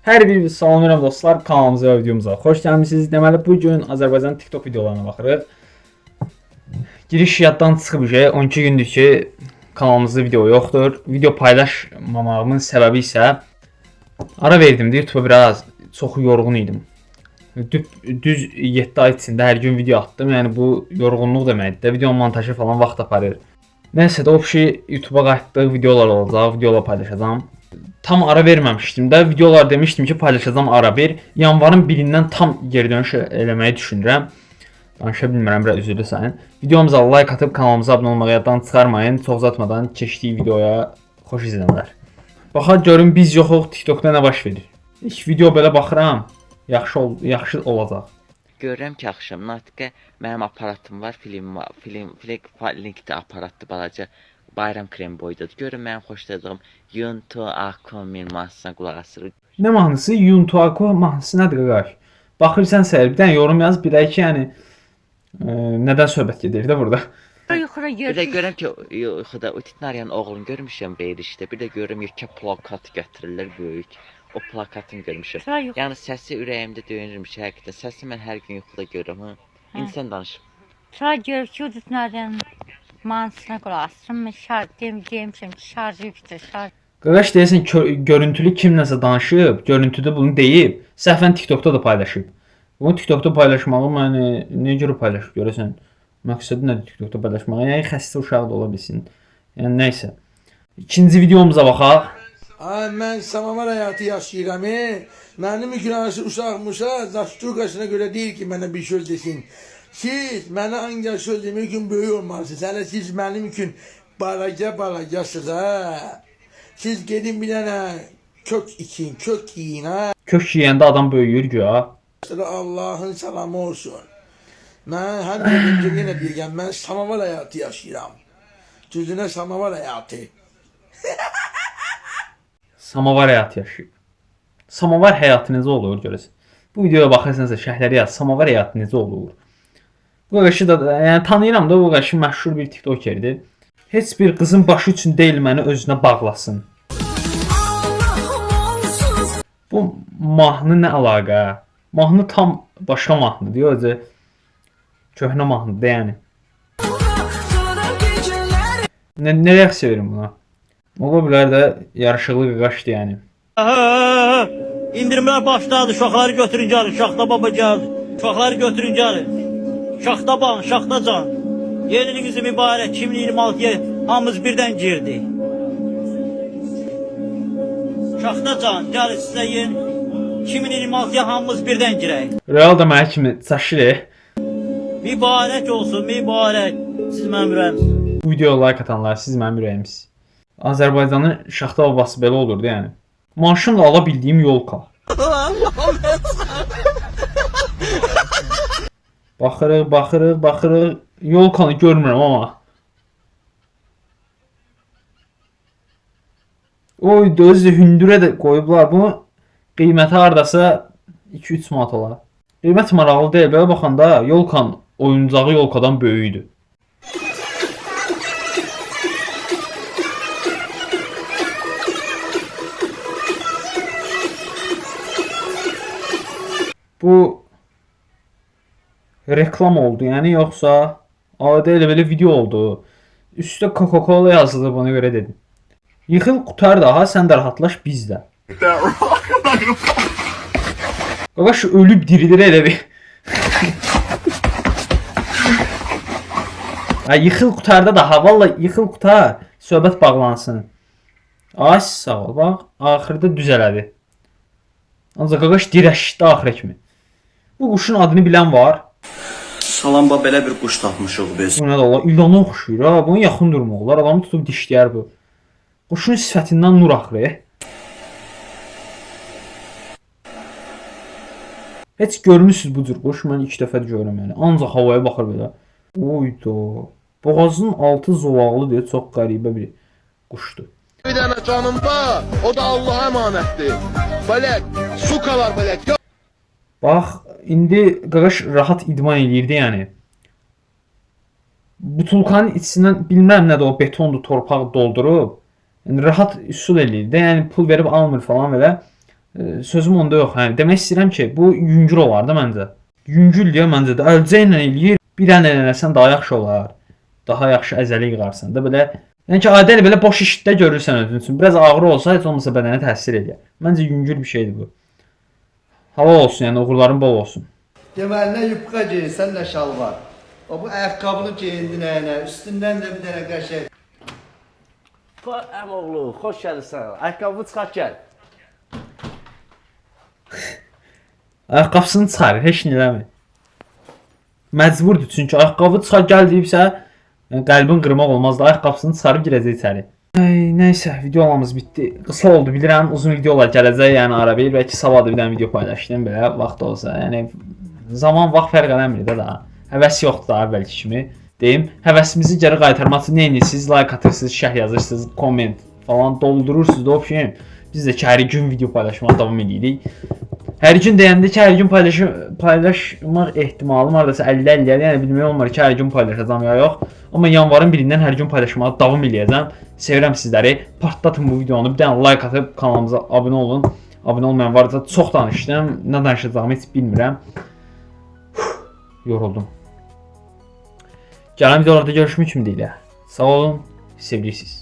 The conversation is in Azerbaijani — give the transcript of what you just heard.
Hər bir salamlayıram dostlar, kanalımıza və videomuza xoş gəlmisiniz. Deməli bu gün Azərbaycan TikTok videolarına baxırıq. Giriş yaddan çıxıb 12 gündür ki kanalımızda video yoxdur. Video paylaşmamağımın səbəbi isə ara verdim də YouTube'a biraz çox yorğun idim. Düz 7 ay içində hər gün video atdım. Yəni bu yorğunluq deməkdir. Videonun montajı falan vaxt aparır. Nəysə də o şey YouTube'a qayıtdıq, videolar olacaq, videolar paylaşacağam. Tam ara verməmişdim də, videolar demişdim ki paylaşacağam ara bir. Yanvarın 1-dən tam geri dönüş eləməyi düşünürəm. Danışa bilmirəm, biraz üzrlü sayın. Videomuza like atıb kanalımıza abunə olmağı yaddan çıxarmayın. Çox uzatmadan keçdiyi videoya xoş izlənilər. Baxaq görün biz yoxuq, TikTokda nə baş verir. İlk video belə baxıram. Yaxşı olacaq. Görürəm ki, axşam Natiqə mənim aparatım var, linkdə aparatdır balaca. Bayram krem boydadır. Görün mənim xoşladığım Yuntu Aquamin mahnısına qulaq asırıq. Nə mahnısı? Yuntu Aquamin mahnısı nədir qardaş? Baxırsan səhər bir dənə yorum yaz, bilək ki, yəni nədən söhbət gedir də burada. Bir də görürəm ki, yuxuda Utinaryan oğlunu görmüşəm verilişdə. Bir də görürəm yekə plakat gətirirlər böyük. O plakatını görmüşəm. Yəni səsi ürəyimdə döyünürmüş həqiqətən. Səsi mən hər gün yuxuda görürəm. İnsan danışım. Sonra görüb ki, Utinaryan mahnısına qulaq asırım. Demişəm ki, şarjı yükdür, şarjı. Qardaş deyəsən görüntülü kim nəsə danışıb, görüntüdə bunu deyib, səhvən TikTokda da paylaşıb. Bunu TikTokda paylaşmağı yəni nə görə paylaşıb görəsən? Məqsədi nədir TikTokda paylaşmağı? Yəni xəstə uşaq da ola bilsin. Yəni nəysə. İkinci videomuza baxaq. Ay mən samavar həyatı yaşayıram. Mənim günahsız uşaq-muşaq zasturkasına görə deyil ki, mənə bir söz desin. Siz mənə ancaq söz demək üçün böyük olmalısınız. Hələ siz mənim üçün balacasınız ha. Siz gedin bir dənə kök için, kök yiyin ha. Kök yiyəndə adam böyüyür ki ha. Allah'ın salamı olsun. Mən hər bir yenə deyəcəm, mən samavar həyatı yaşayıram. Düzünə samavar həyatı. Samavar həyatı yaşayır. Samavar həyatı necə olur görəsən? Bu videoya baxırsansa şərhləri yaz. Samavar həyatı necə olur? Bu qardaşı da yəni tanıyıram da, bu qardaşı məşhur bir TikTokerdir. Heç bir qızın başı üçün deyil məni özünə bağlasın. Bu mahnı nə əlaqə? Mahnı tam başqa mahnıdır. Yoxsa köhnə mahnıdır yəni. Nə reaksiya verim buna? Ola bilər də yarışıqlı qaqaşdır yəni. İndirimler başladı. Uşaqları götürün gəlin. Şaxta baba gəldi. Uşaqları götürün gəlin. Şaxtaban, Şaxtacan. Yeninizi mübarək 2026'ya hamımız birdən girdi. Şaxtacan, gəlin sizə yeni 2026'ya hamımız birdən girək. Real da mənə kimi çaşır. Mübarək olsun, mübarək. Siz mənim ürəyimsiniz. Bu videoya like atanlar siz mənim ürəyimsiniz. Azərbaycanın şaxta babası belə olurdu yəni. Maşınla ala bildiyim yolka. Baxırıq. Yolkanı görmürəm amma. Oy, özü hündürə də qoyublar. Bunu qiyməti hardasa 2-3 manat olar. Qiymət maraqlı deyil. Belə baxanda yolkan oyuncağı yolkadan böyükdür. Bu reklam oldu yəni, yoxsa adi elə video oldu. Üstə Coca-Cola yazıldı, buna görə dedim. Yıxıl qutar daha, sən də rahatlaş bizdə. Qaqaş ölüb dirilir elə bir. Yıxıl qutarda daha, valla yıxıl qutar, söhbət bağlansın. Ay sağ ol, bax, axırda düzələdi. Ancaq qaqaş dirəşdi axıra kimi. Bu quşun adını bilən var. Salamba belə bir quş tapmışıq biz. Bu nə də olar? İlana oxşuyur ha. Bunun yaxın durmaq olar. Adamı tutub dişləyər bu. Quşun sifətindən nur axır. Heç görmüsünüz bu cür quş? Mən ilk dəfə görürəm yəni. Ancaq havaya baxır belə. Oydo. Boğazının altı zolaqlı deyə çox qəribə bir quşdur. Bir dənə canım var, o da Allah'a əmanətdir. Bələk, su qalar bələk. Bax, indi qaqaş rahat idman eləyirdi yəni. Butulkanın içindən bilməm nədir o betondur, torpaq doldurub. Yəni rahat üsul eləyirdi. Yəni pul verib almır falan belə. Sözüm onda yox. Hə, demək istəyirəm ki, bu yüngül olar da məncə. Yüngül deyə məncə də əlcəklə eləyir. Bir dənə eləsən daha yaxşı olar. Daha yaxşı əzəli yığarsan da belə. Yəni ki, adi elə belə boş işdə görürsən özün üçün. Biraz ağır olsa heç olmasa bədənə təsir edir. Məncə yüngül bir şeydir bu. Hava olsun, yəni uğurların bol olsun. Deməli nə yupqa geyinsən, nə şalvar. O bu ayaqqabını geyindin əyinə, üstündən də bir dənə qəşəng. Əmoğlu, xoş gəlirsən. Ayaqqabını çıxart gəl. Ayaqqabısını çıxarır, heç nə eləmir. Məcburdur çünki ayaqqabı çıxar gəl deyibsə, yəni qəlbin qırmaq olmaz da ayaqqabısını çıxarıb girəcək içəri. Nəysə, videolarımız bitdi. Qısa oldu, bilirəm, uzun videolar gələcək, yəni ara bir, bəlkə sabah da bir dənə video paylaşdım belə vaxt olsa. Yəni zaman vaxt fərq eləmir də daha. Həvəs yoxdur da əvvəlki kimi. Deyim, həvəsimizi geri qaytarmaq üçün nə edirsiniz? Like atırsınız, şərh yazırsınız, komment falan doldurursunuz da o şey. Biz də ki, hər gün video paylaşmağa davam edirik. Hər gün deyəndə ki, hər gün paylaşmaq ehtimalım hardasa 50-50, yəni bilmək olmur ki, hər gün paylaşacağam ya yox. Amma yanvarın 1-dən hər gün paylaşmağa davam edəcəm. Sevirəm sizləri. Partlatın bu videonu, bir dənə like atıb kanalımıza abunə olun. Abunə olmayan varsa çox danışdım. Nə danışacağımı heç bilmirəm. Yoruldum. Gələn videolarda görüşmək üçün deyilə. Sağ olun, sevilirsiniz.